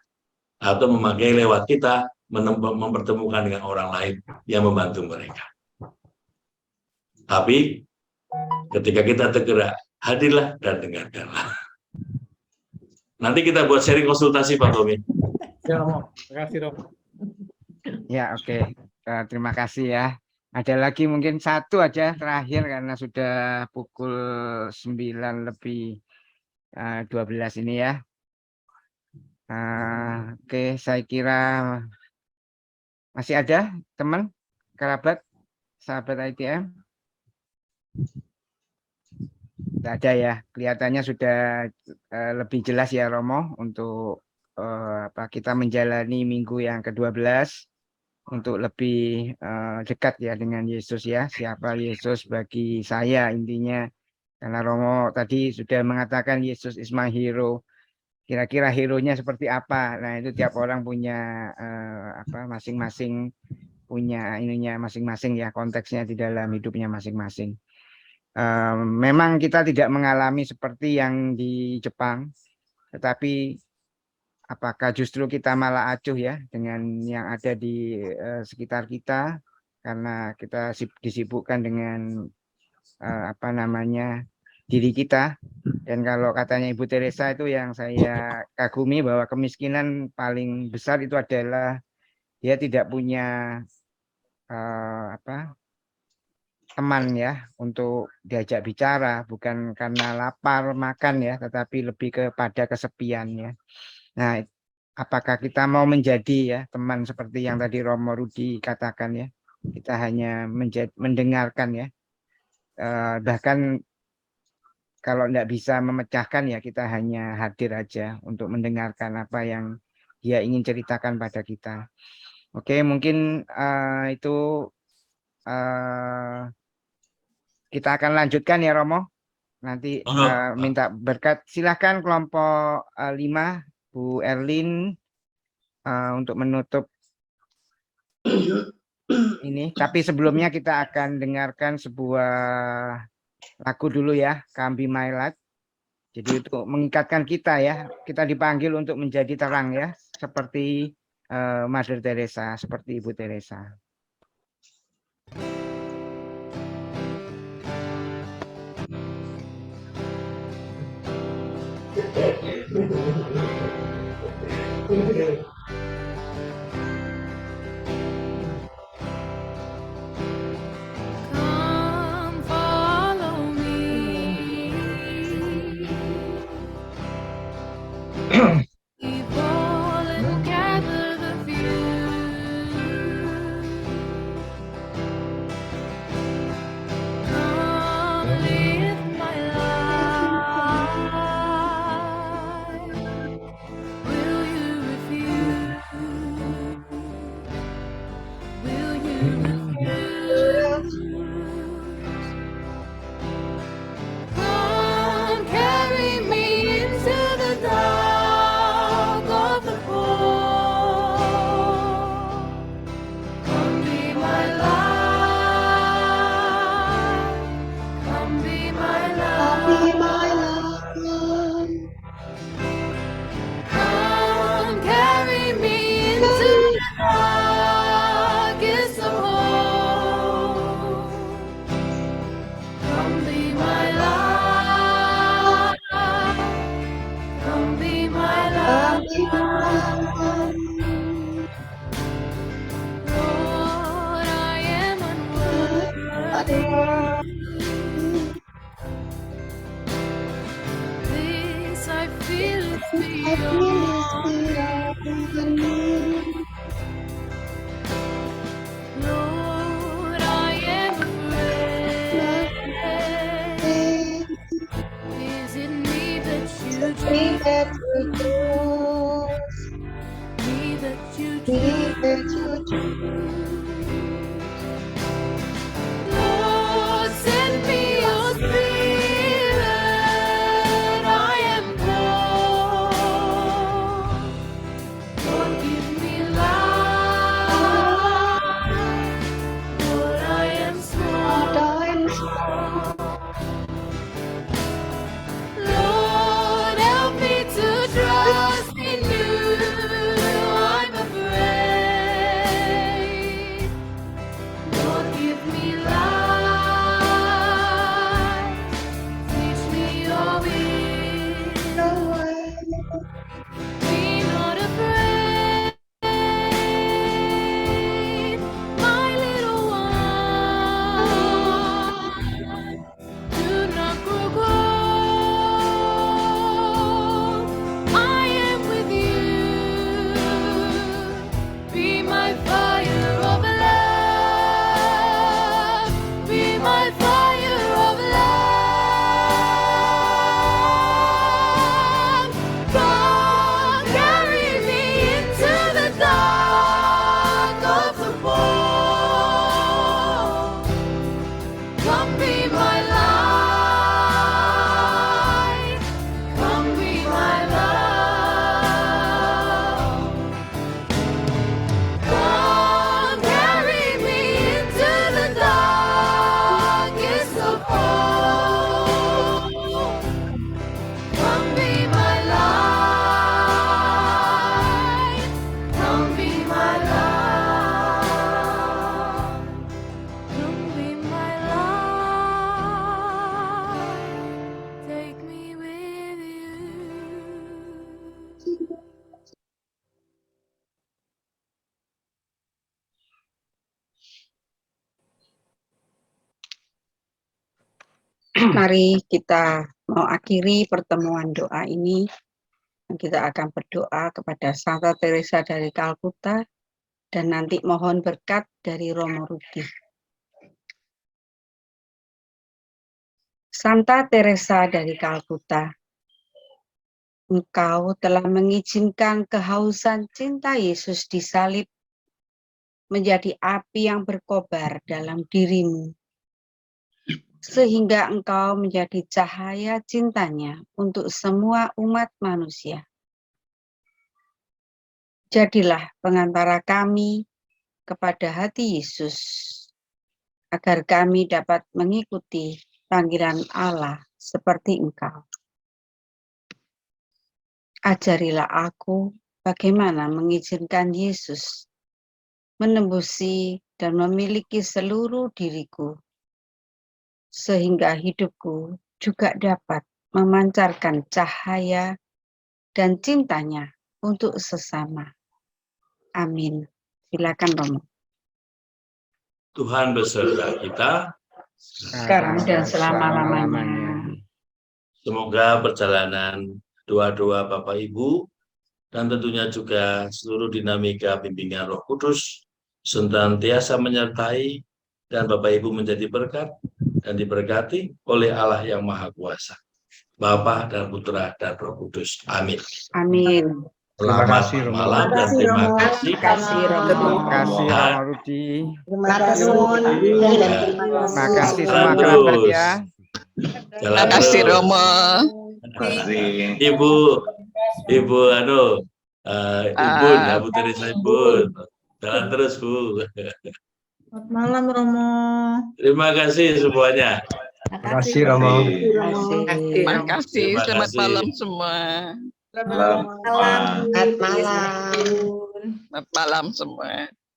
atau memakai lewat kita mempertemukan dengan orang lain yang membantu mereka. Tapi ketika kita tergerak, hadirlah dan dengarkanlah. Nanti kita buat sharing konsultasi Pak Tommy. Ya, Romo. Terima kasih, Romo. Ya, oke. Terima kasih ya. Ada lagi mungkin satu aja terakhir karena sudah pukul 9 lebih 12 ini ya. Oke, saya kira masih ada teman, kerabat, sahabat ITM? Tidak ada ya. Kelihatannya sudah lebih jelas ya Romo untuk kita menjalani minggu yang ke-12 untuk lebih dekat ya dengan Yesus ya. Siapa Yesus bagi saya intinya. Karena Romo tadi sudah mengatakan Yesus is my hero. Kira-kira hero-nya seperti apa? Nah, itu tiap orang punya masing-masing punya ininya masing-masing ya, konteksnya di dalam hidupnya masing-masing. Memang kita tidak mengalami seperti yang di Jepang, tetapi apakah justru kita malah acuh ya dengan yang ada di sekitar kita karena kita disibukkan dengan diri kita. Dan kalau katanya Ibu Teresa itu yang saya kagumi bahwa kemiskinan paling besar itu adalah dia tidak punya teman ya untuk diajak bicara, bukan karena lapar makan ya, tetapi lebih kepada kesepian ya. Nah, apakah kita mau menjadi ya teman seperti yang tadi Romo Rudi katakan ya, kita hanya mendengarkan ya, bahkan kalau tidak bisa memecahkan ya kita hanya hadir aja untuk mendengarkan apa yang dia ingin ceritakan pada kita. Oke, mungkin itu kita akan lanjutkan ya Romo. Nanti minta berkat. Silahkan kelompok 5, Bu Erlin untuk menutup ini. Tapi sebelumnya kita akan dengarkan sebuah lagu dulu ya, Come Be My Light. Jadi untuk mengikatkan kita ya, kita dipanggil untuk menjadi terang ya, seperti Mother Teresa, seperti Ibu Teresa. Come follow me. Leave all and gather the few. Come live my life. Will you refuse? Will you refuse? Come carry me into the dark of the cold. Come be my light. Come be my light. Come carry me into the darkest of holes. Come be my light. Come be my light. Lord, I am unworthy. This I feel is beyond. Lord, I am afraid. Is it me that you choose? Me that you choose? Lord, send me your spirit. I am poor. Lord, give me life. Lord, I am small. Lord, help me to Mari kita mau akhiri pertemuan doa ini. Kita akan berdoa kepada Santa Teresa dari Kalkuta dan nanti mohon berkat dari Romo Rudi. Santa Teresa dari Kalkuta, Engkau telah mengizinkan kehausan cinta Yesus di salib menjadi api yang berkobar dalam dirimu, sehingga engkau menjadi cahaya cintanya untuk semua umat manusia. Jadilah pengantara kami kepada hati Yesus, agar kami dapat mengikuti panggilan Allah seperti Engkau. Ajarilah aku bagaimana mengizinkan Yesus menembusi dan memiliki seluruh diriku, sehingga hidupku juga dapat memancarkan cahaya dan cintanya untuk sesama. Amin. Silakan Romo. Tuhan beserta kita. Sekarang dan selama-lamanya. Semoga perjalanan doa-doa Bapak Ibu dan tentunya juga seluruh dinamika bimbingan Roh Kudus senantiasa menyertai dan Bapak Ibu menjadi berkat dan diberkati oleh Allah yang Maha Kuasa, Bapa dan Putra dan Roh Kudus. Amin. Amin. Terima Selamat kasih, Romo. malam dan terima kasih. Terima kasih Romo. Terima kasih Ya. Romo Rudi. Matur nuwun. Ya. Terima kasih semua Jalan kerabat terus. ya. Jalan terus. Romo. Ibu Ibu ya Bu Teresa Ibu. Jalan terus Bu. Selamat malam Romo. Terima kasih semuanya. Terima kasih Romo. Terima kasih. Terima Selamat kasih. malam semua. Selamat malam. Selamat malam semua.